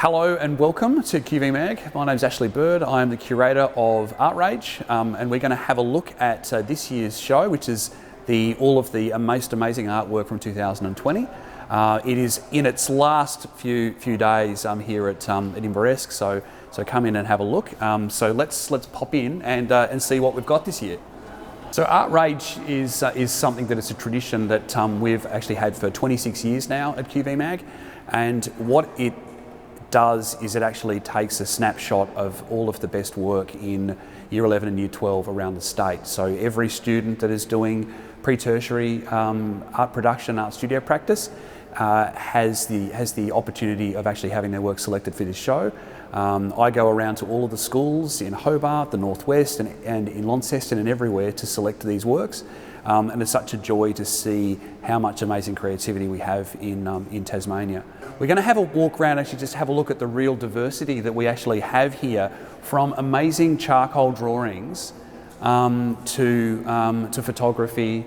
Hello and welcome to QVMAG. My name's Ashley Bird. I am the curator of ArtRage, and we're going to have a look at this year's show, which is all of the most amazing artwork from 2020. It is in its last few days here at Edinburgh-esque, so come in and have a look. So let's pop in and see what we've got this year. So ArtRage is something that is a tradition that we've actually had for 26 years now at QVMAG, and what it does is it actually takes a snapshot of all of the best work in Year 11 and Year 12 around the state. So every student that is doing pre-tertiary art production, art studio practice has the opportunity of actually having their work selected for this show. I go around to all of the schools in Hobart, the Northwest, and in Launceston and everywhere to select these works. And it's such a joy to see how much amazing creativity we have in Tasmania. We're going to have a walk around, actually just have a look at the real diversity that we actually have here, from amazing charcoal drawings to photography.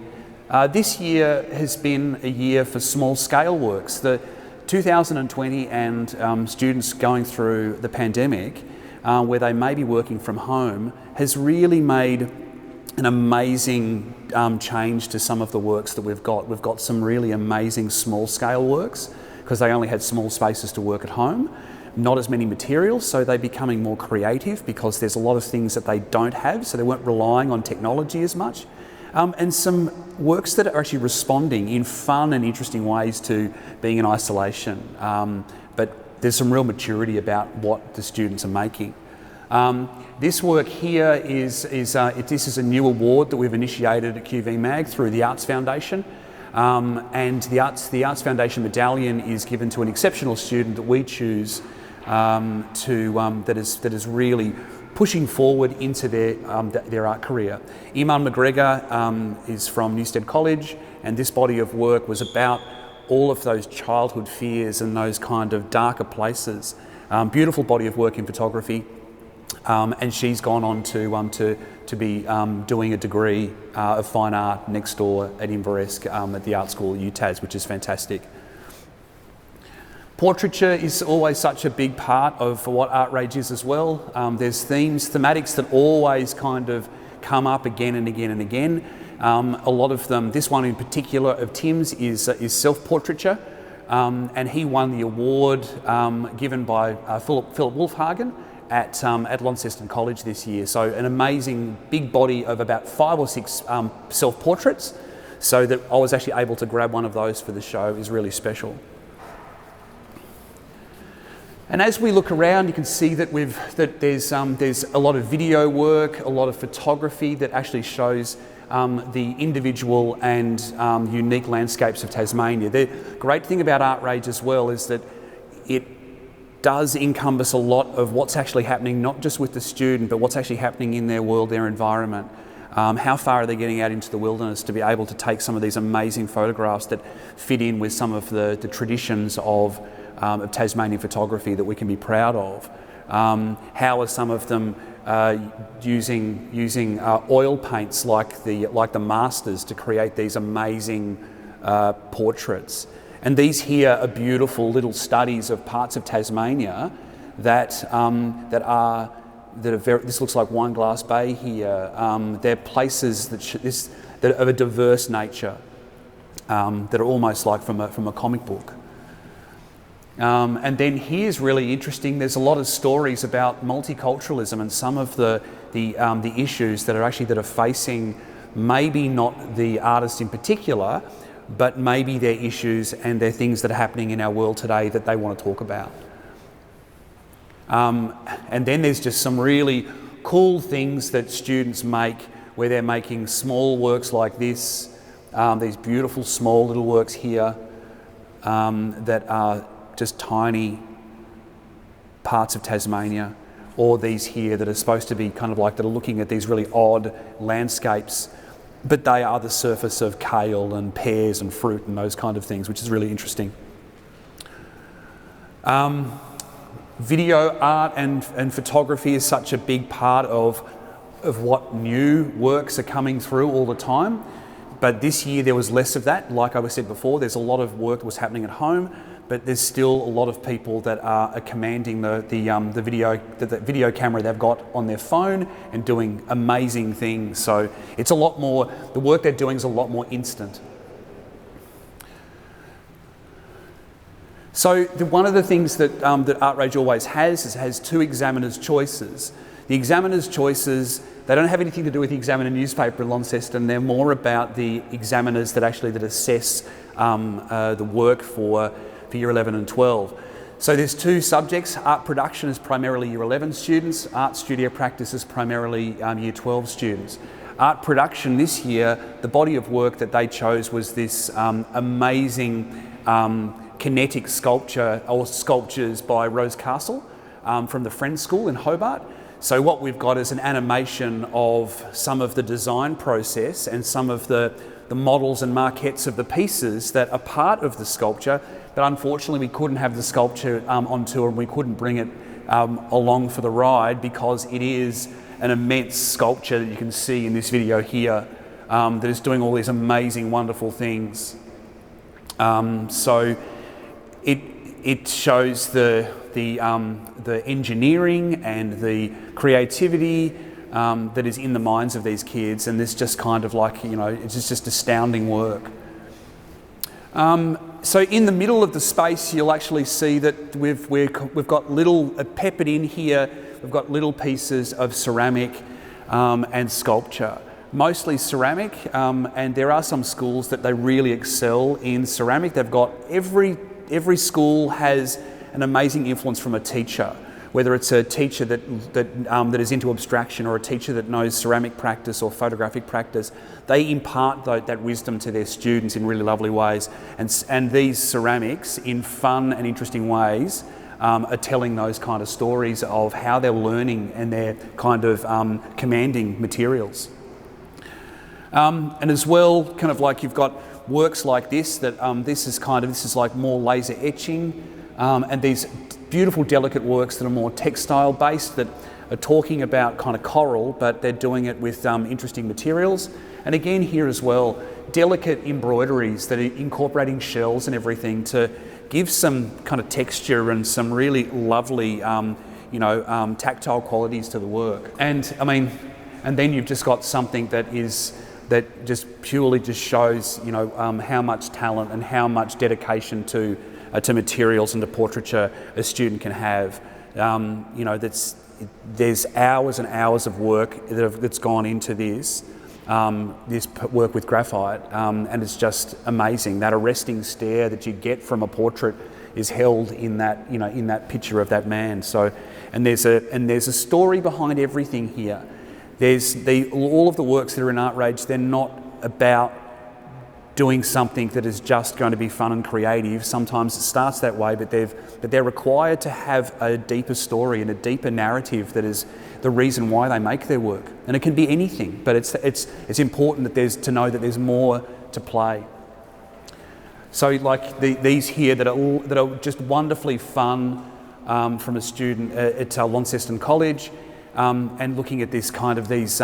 This year has been a year for small scale works. The 2020 and students going through the pandemic, where they may be working from home, has really made an amazing change to some of the works that we've got. We've got some really amazing small scale works because they only had small spaces to work at home, not as many materials, so they're becoming more creative because there's a lot of things that they don't have, so they weren't relying on technology as much. And some works that are actually responding in fun and interesting ways to being in isolation. But there's some real maturity about what the students are making. This work here this is a new award that we've initiated at QVMAG through the Arts Foundation. And the Arts Foundation medallion is given to an exceptional student that we choose that is really pushing forward into their art career. Iman Mcgregor is from Newstead College, and this body of work was about all of those childhood fears and those kind of darker places. Beautiful body of work in photography, and she's gone on to be doing a degree of fine art next door at Edinburgh-esque at the art school at UTAS, which is fantastic. Portraiture is always such a big part of what ArtRage is as well. There's thematics that always kind of come up again and again and again. A lot of them, this one in particular of Tim's is Self-Portraiture, and he won the award given by Philip Wolfhagen at Launceston College this year. So an amazing big body of about 5 or 6 self-portraits. So that I was actually able to grab one of those for the show is really special. And as we look around, you can see that there's a lot of video work, a lot of photography that actually shows the individual and unique landscapes of Tasmania. The great thing about ArtRage as well is that it does encompass a lot of what's actually happening, not just with the student, but what's actually happening in their world, their environment. How far are they getting out into the wilderness to be able to take some of these amazing photographs that fit in with some of the traditions of Tasmanian photography that we can be proud of? How are some of them using oil paints like the masters to create these amazing portraits? And these here are beautiful little studies of parts of Tasmania that are very. This looks like Wineglass Bay here. They're places that are of a diverse nature, that are almost like from a comic book. And then here's really interesting. There's a lot of stories about multiculturalism and some of the issues that are facing maybe not the artist in particular, but maybe they're issues and they're things that are happening in our world today that they want to talk about. And then there's just some really cool things that students make where they're making small works like this, these beautiful small little works here that are just tiny parts of Tasmania, or these here that are supposed to be kind of like that are looking at these really odd landscapes, but they are the surface of kale and pears and fruit and those kind of things, which is really interesting. Video art and photography is such a big part of what new works are coming through all the time. But this year there was less of that. Like I said before, there's a lot of work that was happening at home, but there's still a lot of people that are commanding the video camera they've got on their phone and doing amazing things. So it's a lot more, the work they're doing is a lot more instant. So one of the things that ArtRage always has is it has two examiners' choices. The examiners' choices, they don't have anything to do with the Examiner newspaper in Launceston. They're more about the examiners that assess the work for Year 11 and 12. So there's two subjects. Art production is primarily Year 11 students. Art studio practice is primarily Year 12 students. Art production this year, the body of work that they chose was this amazing kinetic sculpture or sculptures by Rose Castle from the Friends School in Hobart. So what we've got is an animation of some of the design process and some of the models and maquettes of the pieces that are part of the sculpture, but unfortunately we couldn't have the sculpture on tour and we couldn't bring it along for the ride because it is an immense sculpture that you can see in this video here that is doing all these amazing, wonderful things. So it shows the engineering and the creativity that is in the minds of these kids, and this just kind of like, you know, it's just astounding work. So in the middle of the space, you'll actually see that we've got little peppered in here. We've got little pieces of ceramic and sculpture, mostly ceramic, and there are some schools that they really excel in ceramic. They've got every school has an amazing influence from a teacher, whether it's a teacher that is into abstraction or a teacher that knows ceramic practice or photographic practice. They impart that wisdom to their students in really lovely ways, and these ceramics in fun and interesting ways are telling those kind of stories of how they're learning and they're kind of commanding materials. And as well, kind of like you've got works like this that this is like more laser etching, and these beautiful delicate works that are more textile based that are talking about kind of coral, but they're doing it with interesting materials. And again here as well, delicate embroideries that are incorporating shells and everything to give some kind of texture and some really lovely tactile qualities to the work. And I mean, and then you've just got something that just purely just shows, you know, how much talent and how much dedication to materials and to portraiture a student can have. You know, there's hours and hours of work that's gone into this work with graphite, and it's just amazing. That arresting stare that you get from a portrait is held in that, you know, in that picture of that man. So, and there's a story behind everything here. All of the works that are in ArtRage, they're not about doing something that is just going to be fun and creative. Sometimes it starts that way, but they're required to have a deeper story and a deeper narrative that is the reason why they make their work. And it can be anything, but it's important that to know that there's more to play. So like these here that are just wonderfully fun from a student at Launceston College. And looking at this kind of these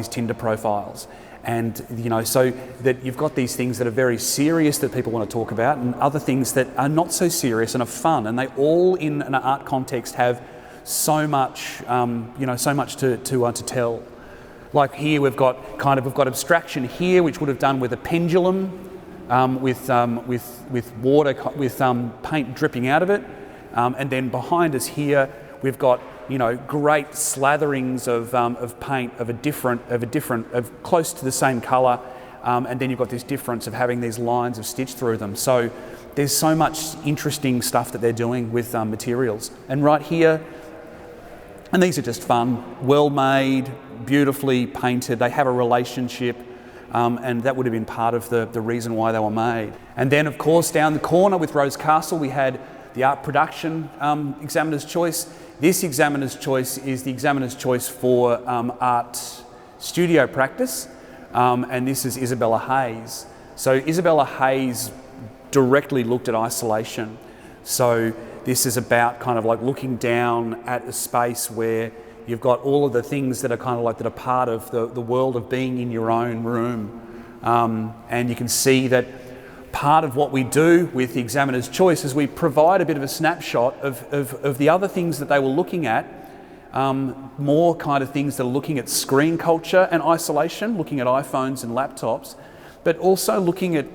Tinder profiles, and you know, so that you've got these things that are very serious that people want to talk about, and other things that are not so serious and are fun, and they all in an art context have so much, so much to tell. Like here we've got abstraction here, which would have done with a pendulum, with water, with paint dripping out of it, and then behind us here we've got, you know, great slatherings of paint of close to the same colour, and then you've got this difference of having these lines of stitch through them. So there's so much interesting stuff that they're doing with materials. And right here, and these are just fun, well made, beautifully painted. They have a relationship, and that would have been part of the reason why they were made. And then of course down the corner with Rose Castle we had the art production examiner's choice. This examiner's choice is the examiner's choice for art studio practice, and this is Isabella Hayes. So Isabella Hayes directly looked at isolation. So this is about kind of like looking down at a space where you've got all of the things that are kind of like that are part of the world of being in your own room, and you can see that part of what we do with the examiner's choice is we provide a bit of a snapshot of the other things that they were looking at, more kind of things that are looking at screen culture and isolation, looking at iPhones and laptops, but also looking at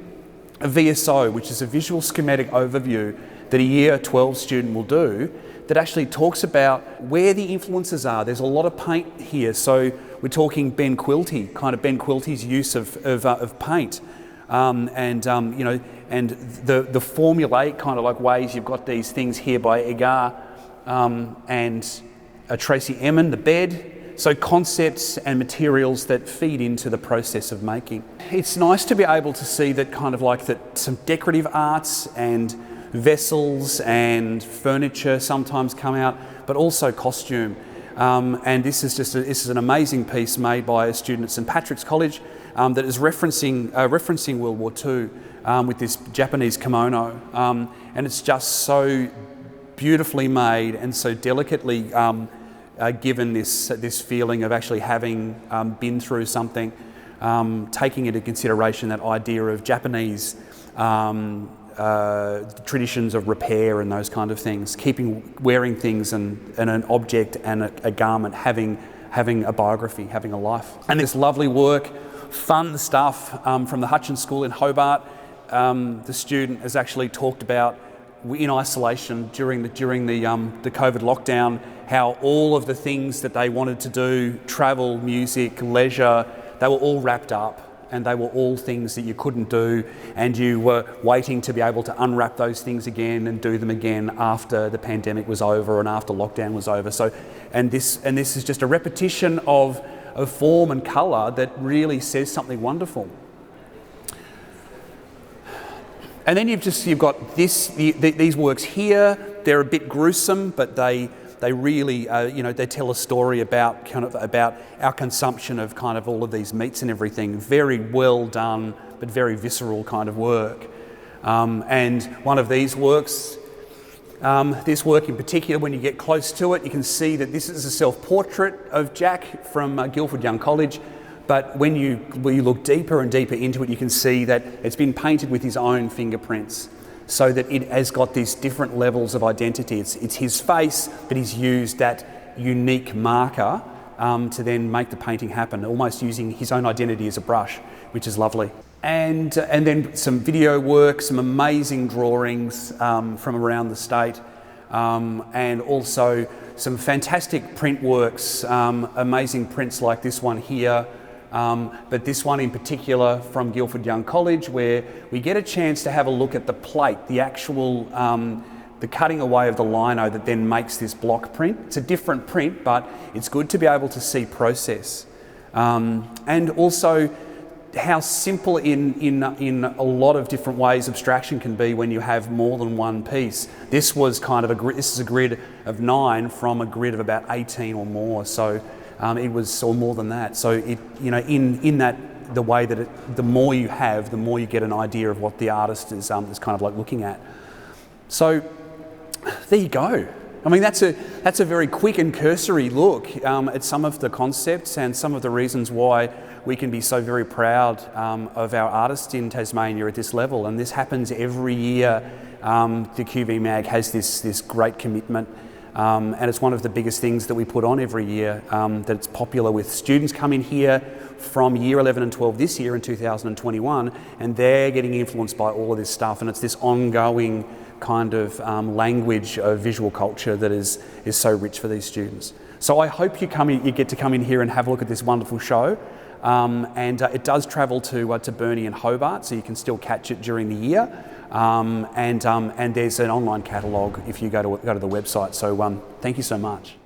a VSO, which is a visual schematic overview that a year 12 student will do, that actually talks about where the influences are. There's a lot of paint here, so we're talking Ben Quilty, kind of Ben Quilty's use of paint. And the formulaic kind of like ways you've got these things here by Egar and Tracy Emin, the bed. So concepts and materials that feed into the process of making. It's nice to be able to see that kind of like that some decorative arts and vessels and furniture sometimes come out, but also costume. And this is an amazing piece made by a student at St Patrick's College that is referencing World War II with this Japanese kimono, and it's just so beautifully made and so delicately given this feeling of actually having been through something, taking into consideration that idea of Japanese traditions of repair and those kind of things, wearing things and an object and a garment having a biography, having a life. And this lovely work, fun stuff from the Hutchins School in Hobart. The student has actually talked about in isolation during the COVID lockdown, how all of the things that they wanted to do, travel, music, leisure, they were all wrapped up. And they were all things that you couldn't do, and you were waiting to be able to unwrap those things again and do them again after the pandemic was over and after lockdown was over. So, and this is just a repetition of form and colour that really says something wonderful. And then you've got these works here. They're a bit gruesome, but they really, they tell a story about our consumption of kind of all of these meats and everything. Very well done, but very visceral kind of work. And one of these works, this work in particular, when you get close to it, you can see that this is a self-portrait of Jack from Guildford Young College. But when you look deeper and deeper into it, you can see that it's been painted with his own fingerprints, so that it has got these different levels of identity. It's his face, but he's used that unique marker to then make the painting happen, almost using his own identity as a brush, which is lovely. And then some video work, some amazing drawings from around the state, and also some fantastic print works, amazing prints like this one here. But this one in particular from Guildford Young College, where we get a chance to have a look at the plate, the actual, the cutting away of the lino that then makes this block print. It's a different print, but it's good to be able to see process. And also how simple in a lot of different ways abstraction can be when you have more than one piece. This was kind of this is a grid of 9 from a grid of about 18 or more. So it was, or more than that. So it, in that, the way that the more you have, the more you get an idea of what the artist is kind of like looking at. So there you go. I mean, that's a very quick and cursory look at some of the concepts and some of the reasons why we can be so very proud of our artists in Tasmania at this level. And this happens every year. The QVMAG has this great commitment. And it's one of the biggest things that we put on every year, that it's popular with students coming here from year 11 and 12 this year in 2021, and they're getting influenced by all of this stuff, and it's this ongoing kind of language of visual culture that is so rich for these students. So I hope you get to come in here and have a look at this wonderful show. And it does travel to Burnie and Hobart, so you can still catch it during the year. And there's an online catalogue if you go to the website. So thank you so much.